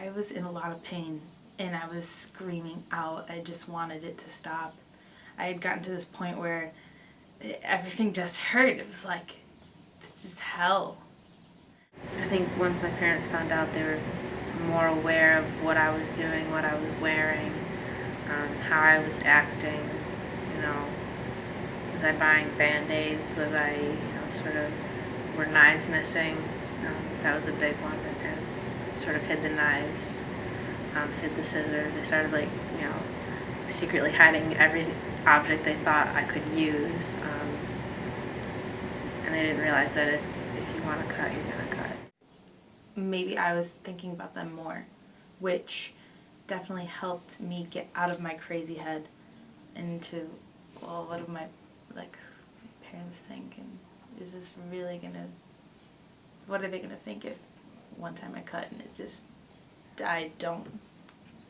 I was in a lot of pain and I was screaming out. I just wanted it to stop. I had gotten to this point where everything just hurt. It was like, it's just hell. I think once my parents found out, they were more aware of what I was doing, what I was wearing, how I was acting, you know. Was I buying Band-Aids? Was I, sort of, were knives missing? That was a big one. My parents sort of hid the knives, hid the scissors. They started, secretly hiding every object they thought I could use. And they didn't realize that if you want to cut, you're going to cut. Maybe I was thinking about them more, which definitely helped me get out of my crazy head into, well, what do my parents think, and is this really gonna, what are they gonna think if one time I cut and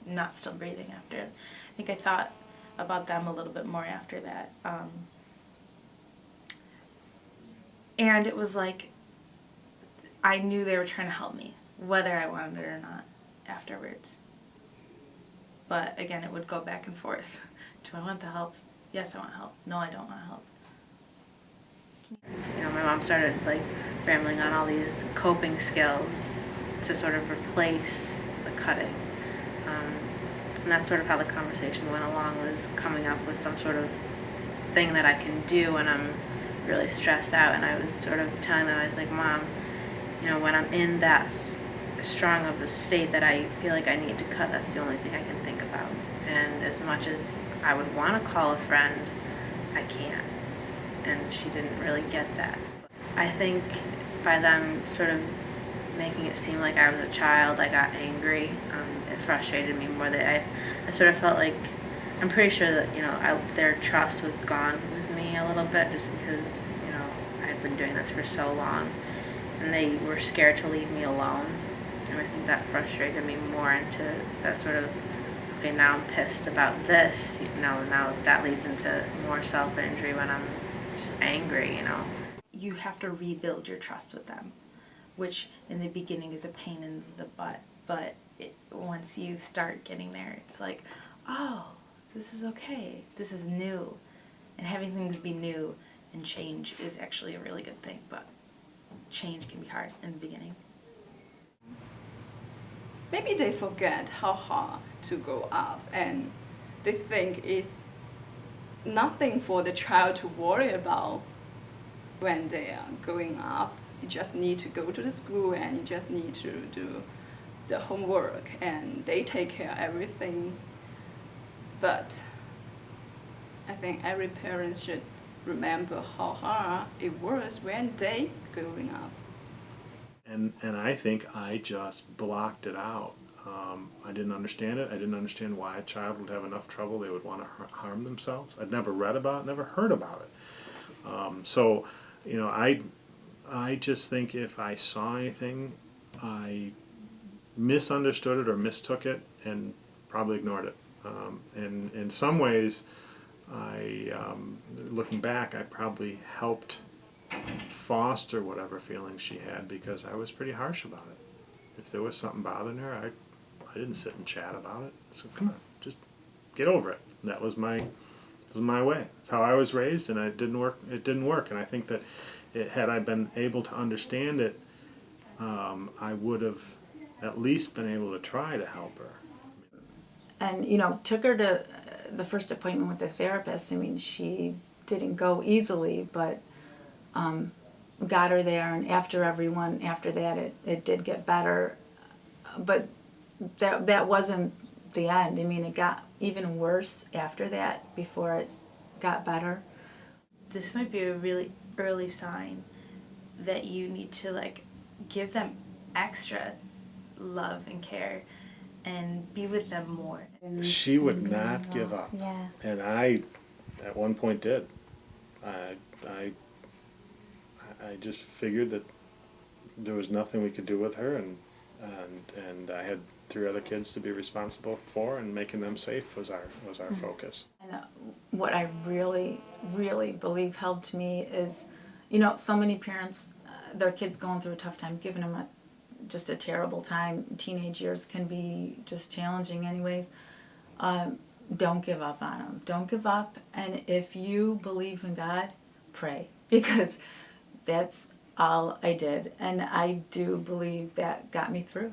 not still breathing after. I think I thought about them a little bit more after that. And it was like, I knew they were trying to help me, whether I wanted it or not, afterwards. But again, it would go back and forth. Do I want the help? Yes, I want help. No, I don't want help. My mom started rambling on all these coping skills to sort of replace the cutting. And that's sort of how the conversation went along, was coming up with some sort of thing that I can do when I'm really stressed out. And I was sort of telling them, I was like, Mom, when I'm in that strong of a state that I feel like I need to cut, that's the only thing I can think about. And as much as I would want to call a friend, I can't. And she didn't really get that. I think by them sort of making it seem like I was a child, I got angry. It frustrated me more. That I sort of felt like, I'm pretty sure that their trust was gone with me a little bit, just because I've been doing this for so long, and they were scared to leave me alone. And I think that frustrated me more into that sort of, okay, now I'm pissed about this. Now that leads into more self-injury when I'm just angry. You have to rebuild your trust with them, which in the beginning is a pain in the butt, but once you start getting there, it's like, oh, this is okay, this is new. And having things be new and change is actually a really good thing, but change can be hard in the beginning. Maybe they forget how hard to grow up, and they think it's nothing for the child to worry about when they are growing up. You just need to go to the school and you just need to do the homework, and they take care of everything. But I think every parent should remember how hard it was when they growing up. And I think I just blocked it out. I didn't understand it. I didn't understand why a child would have enough trouble they would want to harm themselves. I'd never read about it, never heard about it. So, I just think if I saw anything, I misunderstood it or mistook it and probably ignored it. And in some ways, looking back, I probably helped foster whatever feelings she had, because I was pretty harsh about it. If there was something bothering her, I didn't sit and chat about it. So come on, just get over it. That was my way. That's how I was raised, and it didn't work. It didn't work, and I think that had I been able to understand it, I would have at least been able to try to help her. And took her to the first appointment with the therapist. I mean, she didn't go easily, but got her there, and after that it did get better. But that wasn't the end. I mean, it got even worse after that before it got better. This might be a really early sign that you need to give them extra love and care and be with them more. She would not give up. Yeah. And I, at one point, did. I just figured that there was nothing we could do with her, and I had 3 other kids to be responsible for, and making them safe was our focus. And what I really, really believe helped me is, so many parents, their kids going through a tough time, giving them just a terrible time. Teenage years can be just challenging anyways. Don't give up on them. Don't give up. And if you believe in God, pray. Because that's all I did. And I do believe that got me through.